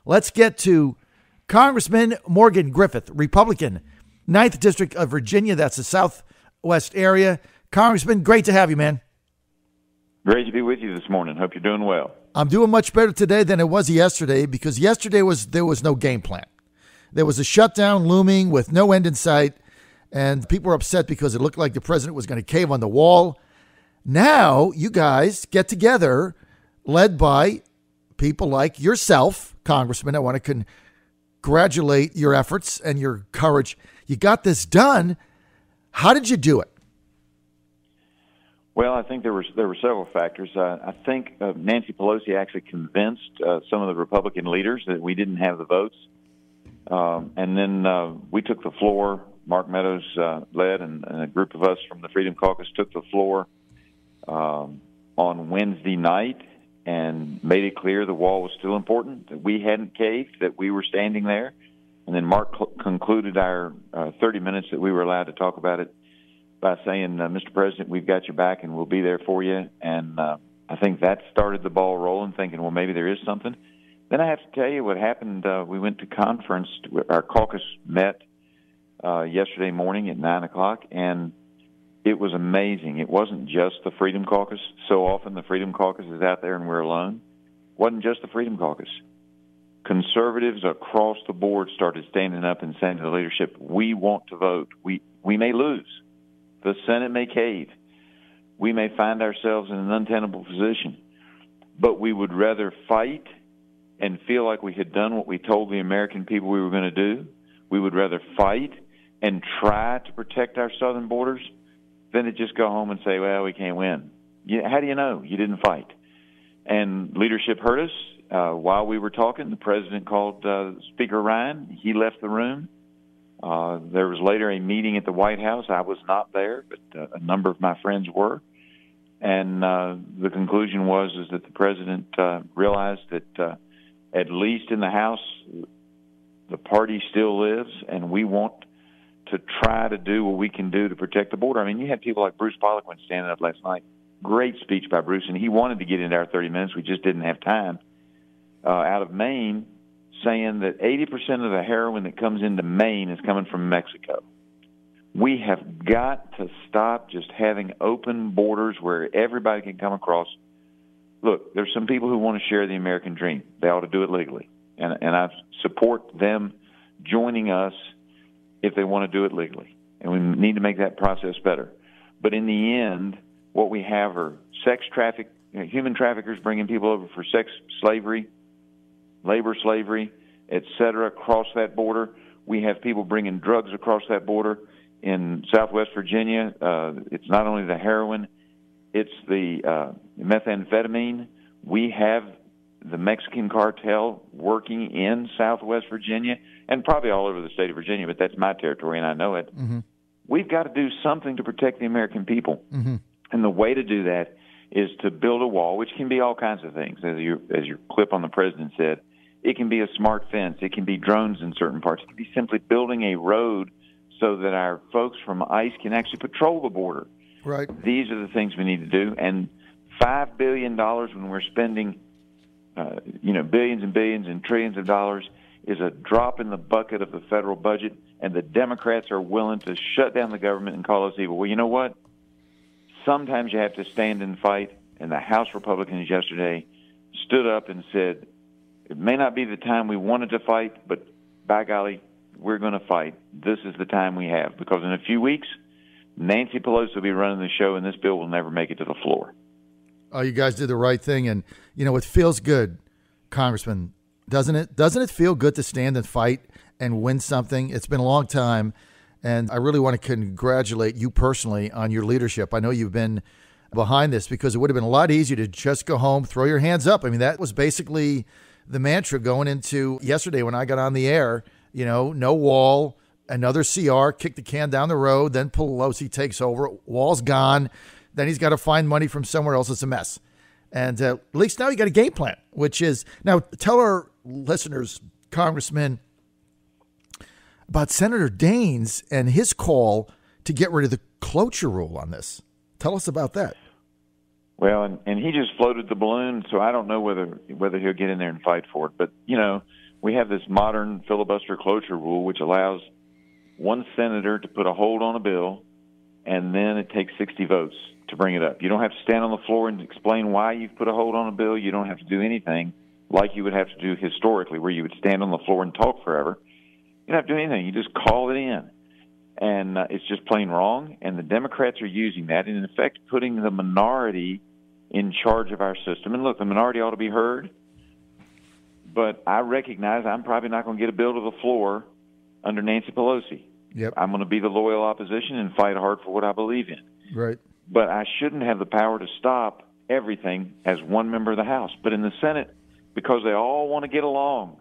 Let's get to Congressman Morgan Griffith, Republican, 9th District of Virginia. That's the Southwest area. Congressman, great to have you, man. Great to be with you this morning. Hope you're doing well. I'm doing much better today than it was yesterday because yesterday there was no game plan. There was a shutdown looming with no end in sight, and people were upset because it looked like the president was going to cave on the wall. Now you guys get together, led by people like yourself, Congressman. I want to congratulate your efforts and your courage. You got this done. How did you do it? Well, I think there were several factors. I think Nancy Pelosi actually convinced some of the Republican leaders that we didn't have the votes. And then we took the floor. Mark Meadows led, and a group of us from the Freedom Caucus took the floor on Wednesday night and made it clear the wall was still important, that we hadn't caved, that we were standing there. And then Mark concluded our 30 minutes that we were allowed to talk about it by saying, Mr. President, we've got your back and we'll be there for you. And I think that started the ball rolling, thinking, well, maybe there is something. Then I have to tell you what happened. We went to conference. Our caucus met yesterday morning at 9 o'clock, and it was amazing. It wasn't just the Freedom Caucus. So often the Freedom Caucus is out there and we're alone. It wasn't just the Freedom Caucus. Conservatives across the board started standing up and saying to the leadership, we want to vote. We may lose. The Senate may cave. We may find ourselves in an untenable position. But we would rather fight and feel like we had done what we told the American people we were going to do. We would rather fight and try to protect our southern borders than to just go home and say, well, we can't win. How do you know? You didn't fight. And leadership heard us. While we were talking, the president called Speaker Ryan. He left the room. There was later a meeting at the White House. I was not there, but a number of my friends were. And the conclusion was that the president realized that at least in the House, the party still lives, and we want to try to do what we can do to protect the border. I mean, you had people like Bruce Poliquin standing up last night. Great speech by Bruce, and he wanted to get into our 30 minutes. We just didn't have time. Out of Maine, saying that 80% of the heroin that comes into Maine is coming from Mexico. We have got to stop just having open borders where everybody can come across. Look, there's some people who want to share the American dream. They ought to do it legally. And I support them joining us if they want to do it legally. And we need to make that process better. But in the end, what we have are human traffickers bringing people over for sex slavery, labor slavery, et cetera, across that border. We have people bringing drugs across that border. In Southwest Virginia, it's not only the heroin, it's the methamphetamine. We have the Mexican cartel working in Southwest Virginia and probably all over the state of Virginia, but that's my territory and I know it. Mm-hmm. We've got to do something to protect the American people. Mm-hmm. And the way to do that is to build a wall, which can be all kinds of things. As your clip on the president said, it can be a smart fence. It can be drones in certain parts. It can be simply building a road so that our folks from ICE can actually patrol the border. Right. These are the things we need to do. And $5 billion when we're spending, billions and billions and trillions of dollars is a drop in the bucket of the federal budget. And the Democrats are willing to shut down the government and call us evil. Well, you know what? Sometimes you have to stand and fight. And the House Republicans yesterday stood up and said, it may not be the time we wanted to fight, but by golly, we're going to fight. This is the time we have. Because in a few weeks, Nancy Pelosi will be running the show, and this bill will never make it to the floor. Oh, you guys did the right thing. And, it feels good, Congressman, doesn't it? Doesn't it feel good to stand and fight and win something? It's been a long time, and I really want to congratulate you personally on your leadership. I know you've been behind this because it would have been a lot easier to just go home, throw your hands up. I mean, that was basically the mantra going into yesterday when I got on the air, no wall, another CR, kick the can down the road, then Pelosi takes over, wall's gone, then he's got to find money from somewhere else. It's a mess. And at least now you got a game plan, which is, now tell our listeners, Congressman, about Senator Daines and his call to get rid of the cloture rule on this. Tell us about that. Well, and he just floated the balloon, so I don't know whether he'll get in there and fight for it. But, we have this modern filibuster cloture rule, which allows one senator to put a hold on a bill, and then it takes 60 votes to bring it up. You don't have to stand on the floor and explain why you've put a hold on a bill. You don't have to do anything like you would have to do historically, where you would stand on the floor and talk forever. You don't have to do anything. You just call it in. And it's just plain wrong, and the Democrats are using that, and in effect putting the minority in charge of our system. And look, the minority ought to be heard, but I recognize I'm probably not going to get a bill to the floor under Nancy Pelosi. Yep. I'm going to be the loyal opposition and fight hard for what I believe in. Right. But I shouldn't have the power to stop everything as one member of the House. But in the Senate, because they all want to get along,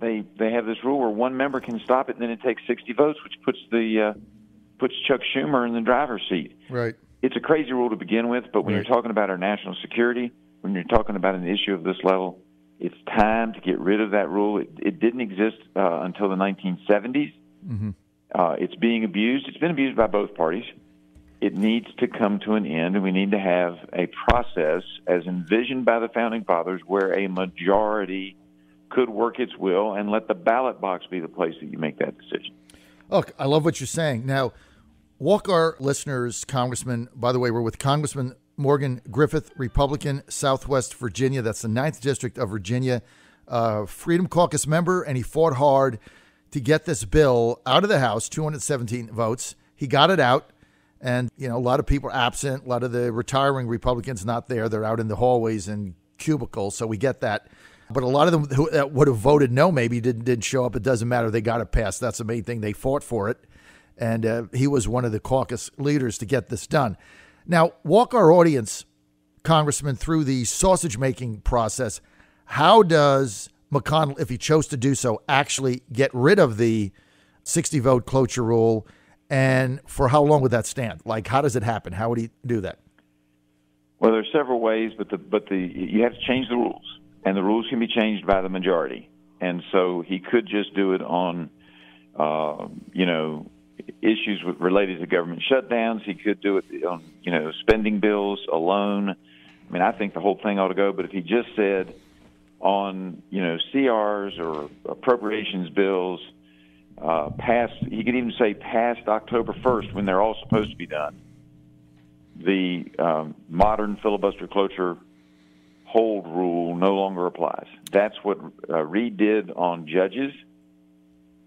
they have this rule where one member can stop it, and then it takes 60 votes, which puts Chuck Schumer in the driver's seat. Right. It's a crazy rule to begin with, but when you're talking about our national security, when you're talking about an issue of this level, it's time to get rid of that rule. It didn't exist until the 1970s. Mm-hmm. It's being abused. It's been abused by both parties. It needs to come to an end, and we need to have a process as envisioned by the Founding Fathers where a majority could work its will and let the ballot box be the place that you make that decision. Look, I love what you're saying. Now, walk our listeners, Congressman. By the way, we're with Congressman Morgan Griffith, Republican, Southwest Virginia. That's the 9th District of Virginia, Freedom Caucus member, and he fought hard to get this bill out of the House, 217 votes. He got it out, and, you know, a lot of people are absent. A lot of the retiring Republicans not there. They're out in the hallways and cubicles, so we get that. But a lot of them who would have voted no maybe didn't show up. It doesn't matter. They got it passed. That's the main thing. They fought for it. And he was one of the caucus leaders to get this done. Now, walk our audience, Congressman, through the sausage-making process. How does McConnell, if he chose to do so, actually get rid of the 60-vote cloture rule? And for how long would that stand? Like, how does it happen? How would he do that? Well, there's several ways, but you have to change the rules. And the rules can be changed by the majority. And so he could just do it on, issues related to government shutdowns. He could do it on, spending bills alone. I mean, I think the whole thing ought to go. But if he just said on, CRs or appropriations bills, he could even say past October 1st when they're all supposed to be done. The modern filibuster cloture hold rule no longer applies. That's what Reid did on judges,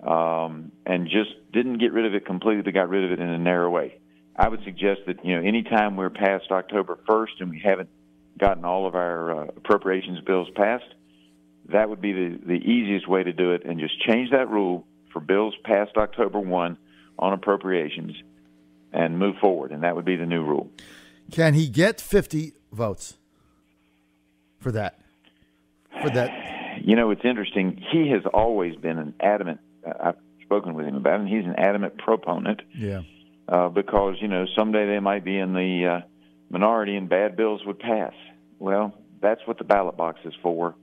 and just didn't get rid of it completely, but got rid of it in a narrow way. I would suggest that, anytime we're past October 1st and we haven't gotten all of our appropriations bills passed, that would be the easiest way to do it, and just change that rule for bills past October 1 on appropriations and move forward, and that would be the new rule. Can he get 50 votes? For that. It's interesting. He has always been an adamant, I've spoken with him about it, and he's an adamant proponent. Yeah. Because, someday they might be in the minority and bad bills would pass. Well, that's what the ballot box is for.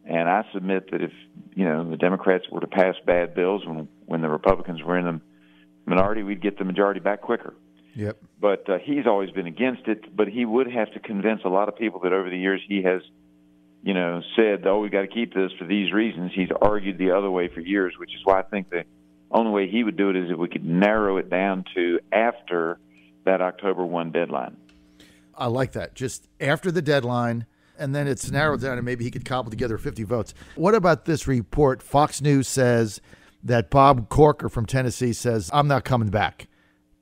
And I submit that if, the Democrats were to pass bad bills when the Republicans were in the minority, we'd get the majority back quicker. Yep. But he's always been against it, but he would have to convince a lot of people that over the years he has said, we've got to keep this for these reasons. He's argued the other way for years, which is why I think the only way he would do it is if we could narrow it down to after that October 1 deadline. I like that. Just after the deadline, and then it's narrowed down, and maybe he could cobble together 50 votes. What about this report? Fox News says that Bob Corker from Tennessee says, I'm not coming back.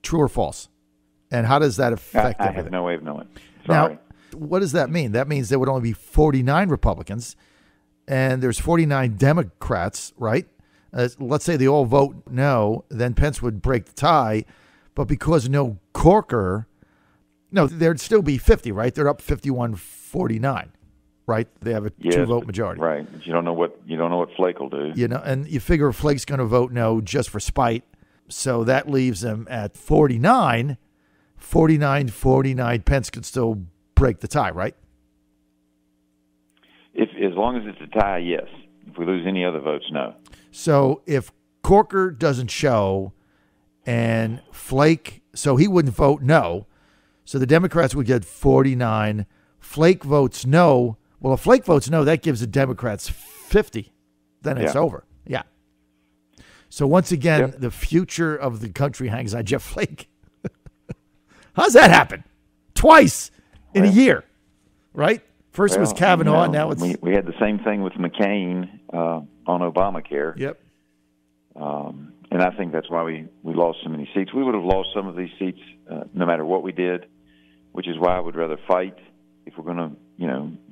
True or false? And how does that affect everything? I have no way of knowing. Sorry. Now, what does that mean? That means there would only be 49 Republicans, and there's 49 Democrats, right? Let's say they all vote no, then Pence would break the tie. But because no Corker, there'd still be 50, right? They're up 51-49, right? They have a two-vote majority. Right. But you don't know what Flake will do. And you figure Flake's going to vote no just for spite. So that leaves them at 49. 49-49, Pence could still break the tie, right? As long as it's a tie, yes. If we lose any other votes, no. So if Corker doesn't show and Flake, so he wouldn't vote no, so the Democrats would get 49. Flake votes no. Well, if Flake votes no, that gives the Democrats 50. then it's over. Yeah. So once again, the future of the country hangs on Jeff Flake. How's that happen? Twice in a year, right? First it was Kavanaugh, now it's... We had the same thing with McCain on Obamacare. Yep. And I think that's why we lost so many seats. We would have lost some of these seats no matter what we did, which is why I would rather fight. If we're going to,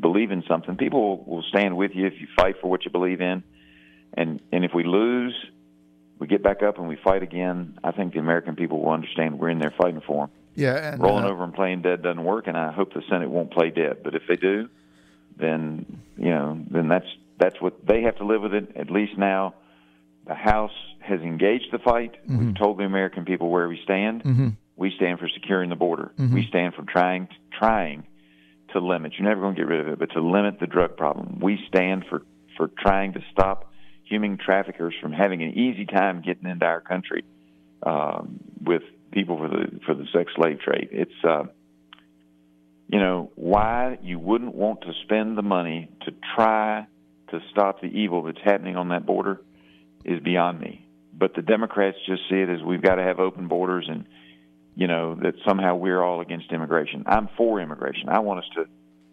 believe in something, people will stand with you if you fight for what you believe in. And if we lose, we get back up and we fight again. I think the American people will understand we're in there fighting for them. Yeah, and rolling over and playing dead doesn't work, and I hope the Senate won't play dead. But if they do, then that's what they have to live with it. At least now, the House has engaged the fight. We've told the American people where we stand. We stand for securing the border. We stand for trying to limit. You're never going to get rid of it, but to limit the drug problem. We stand for trying to stop human traffickers from having an easy time getting into our country with people for the sex slave trade. It's why you wouldn't want to spend the money to try to stop the evil that's happening on that border is beyond me. But the Democrats just see it as we've got to have open borders and that somehow we're all against immigration. I'm for immigration. I want us to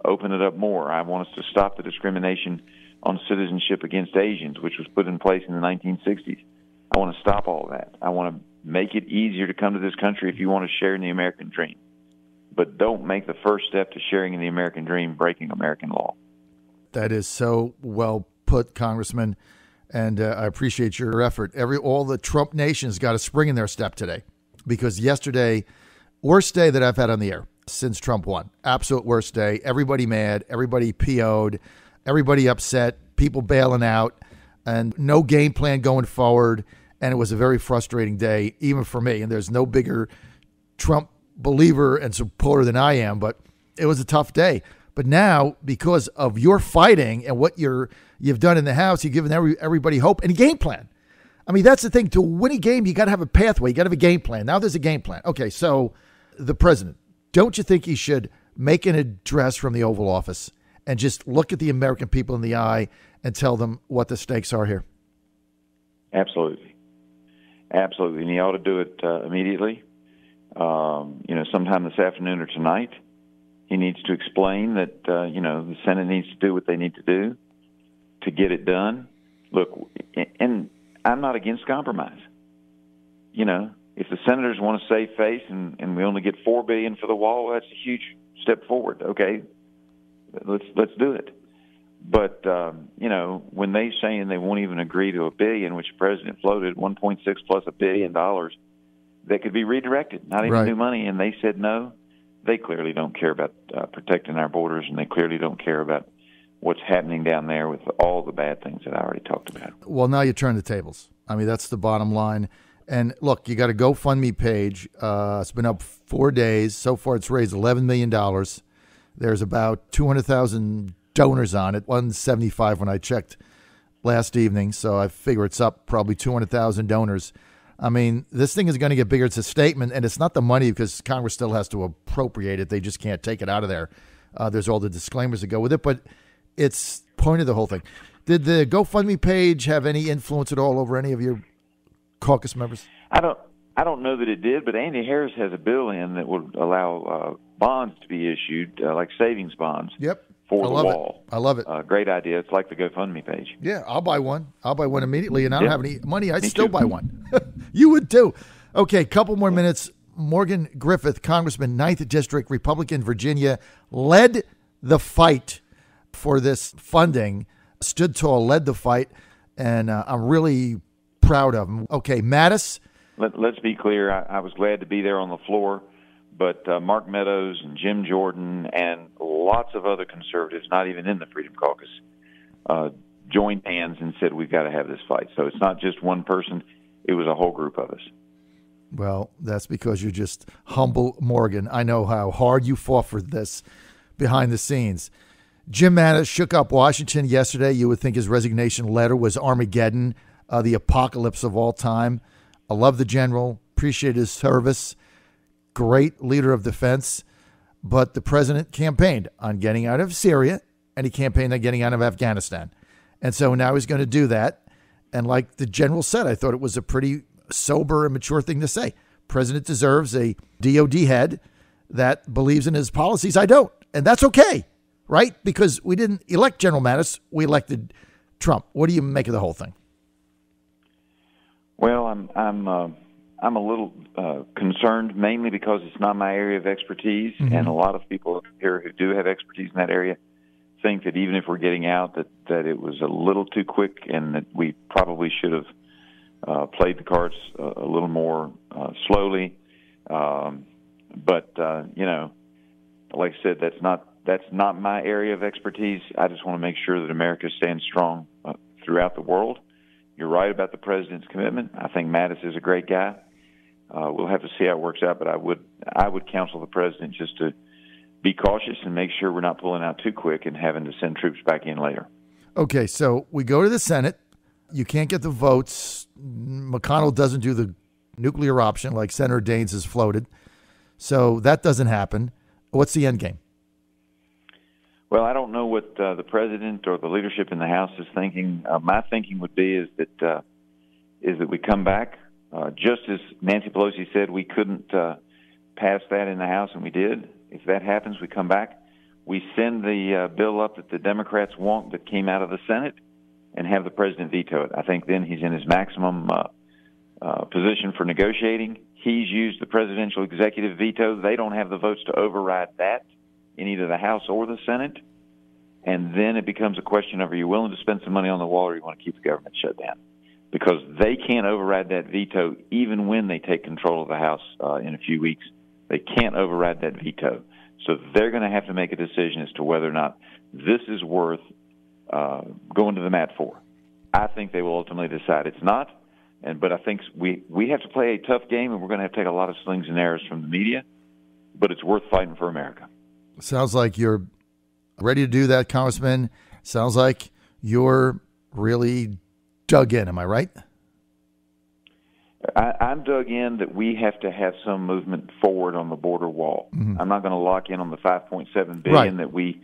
open it up more. I want us to stop the discrimination on citizenship against Asians, which was put in place in the 1960s. I want to stop all that. I want to make it easier to come to this country if you want to share in the American dream. But don't make the first step to sharing in the American dream breaking American law. That is so well put, Congressman, and I appreciate your effort. All the Trump nation's got a spring in their step today, because yesterday, worst day that I've had on the air since Trump won. Absolute worst day. Everybody mad, everybody PO'd, everybody upset, people bailing out, and no game plan going forward. And it was a very frustrating day, even for me. And there's no bigger Trump believer and supporter than I am, but it was a tough day. But now, because of your fighting and what you've done in the House, you've given everybody hope and a game plan. I mean, that's the thing. To win a game, you got to have a pathway. You got to have a game plan. Now there's a game plan. Okay, so the president, don't you think he should make an address from the Oval Office and just look at the American people in the eye and tell them what the stakes are here? Absolutely. Absolutely. And he ought to do it immediately. Sometime this afternoon or tonight. He needs to explain that, the Senate needs to do what they need to do to get it done. Look, and I'm not against compromise. If the senators want to save face and we only get $4 billion for the wall, that's a huge step forward. Okay, let's do it. But when they saying they won't even agree to $1 billion, which the president floated, 1.6 plus $1 billion, that could be redirected, not even new money, and they said no. They clearly don't care about protecting our borders, and they clearly don't care about what's happening down there with all the bad things that I already talked about. Well, now you turn the tables. I mean, that's the bottom line. And look, you got a GoFundMe page. It's been up 4 days. So far, it's raised $11 million. There's about 200,000 donors on it, 175 when I checked last evening. So I figure it's up probably 200,000 donors. I mean, this thing is going to get bigger. It's a statement, and it's not the money because Congress still has to appropriate it. They just can't take it out of there. There's all the disclaimers that go with it, but it's point of the whole thing. Did the GoFundMe page have any influence at all over any of your caucus members? I don't know that it did, but Andy Harris has a bill in that would allow bonds to be issued, like savings bonds. Yep. For the wall. I love it. Great idea. It's like the GoFundMe page. Yeah, I'll buy one. I'll buy one immediately, and I don't have any money. I'd still buy one. You would too. Okay, couple more minutes. Morgan Griffith, Congressman, 9th District, Republican, Virginia, led the fight for this funding, stood tall, led the fight, and I'm really proud of him. Okay, Mattis. Let's be clear. I was glad to be there on the floor. But Mark Meadows and Jim Jordan and lots of other conservatives, not even in the Freedom Caucus, joined hands and said, we've got to have this fight. So it's not just one person. It was a whole group of us. Well, that's because you're just humble, Morgan. I know how hard you fought for this behind the scenes. Jim Mattis shook up Washington yesterday. You would think his resignation letter was Armageddon, the apocalypse of all time. I love the general, appreciate his service. Great leader of defense, but the president campaigned on getting out of Syria, and he campaigned on getting out of Afghanistan. And so now he's going to do that. And like the general said, I thought it was a pretty sober and mature thing to say. President deserves a DOD head that believes in his policies. I don't. And that's okay, right? Because we didn't elect General Mattis. We elected Trump. What do you make of the whole thing? Well, I'm a little concerned, mainly because it's not my area of expertise, and a lot of people here who do have expertise in that area think that even if we're getting out, that it was a little too quick, and that we probably should have played the cards a little more slowly. But like I said, that's not my area of expertise. I just want to make sure that America stands strong throughout the world. You're right about the president's commitment. I think Mattis is a great guy. We'll have to see how it works out, but I would counsel the president just to be cautious and make sure we're not pulling out too quick and having to send troops back in later. Okay, so we go to the Senate. You can't get the votes. McConnell doesn't do the nuclear option like Senator Daines has floated. So that doesn't happen. What's the end game? Well, I don't know what the president or the leadership in the House is thinking. My thinking would be is that we come back. Just as Nancy Pelosi said, we couldn't pass that in the House, and we did. If that happens, we come back. We send the bill up that the Democrats want that came out of the Senate and have the president veto it. I think then he's in his maximum position for negotiating. He's used the presidential executive veto. They don't have the votes to override that in either the House or the Senate. And then it becomes a question of, are you willing to spend some money on the wall, or you want to keep the government shut down? Because they can't override that veto even when they take control of the House in a few weeks. They can't override that veto. So they're going to have to make a decision as to whether or not this is worth going to the mat for. I think they will ultimately decide it's not. But I think we have to play a tough game, and we're going to have to take a lot of slings and arrows from the media. But it's worth fighting for America. Sounds like you're ready to do that, Congressman. Sounds like you're really dug in. Am I right? I'm dug in that we have to have some movement forward on the border wall. I'm not going to lock in on the $5.7 billion that we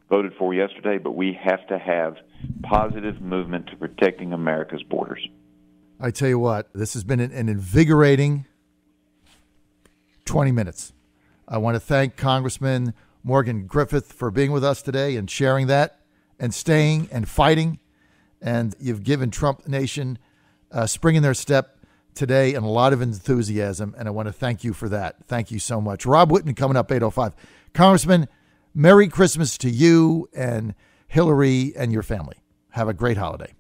voted for yesterday, but we have to have positive movement to protecting America's borders. I tell you what, this has been an invigorating 20 minutes. I want to thank Congressman Morgan Griffith for being with us today and sharing that and staying and fighting. And you've given Trump Nation a spring in their step today and a lot of enthusiasm, and I want to thank you for that. Thank you so much. Rob Whitten coming up 8:05. Congressman, Merry Christmas to you and Hillary and your family. Have a great holiday.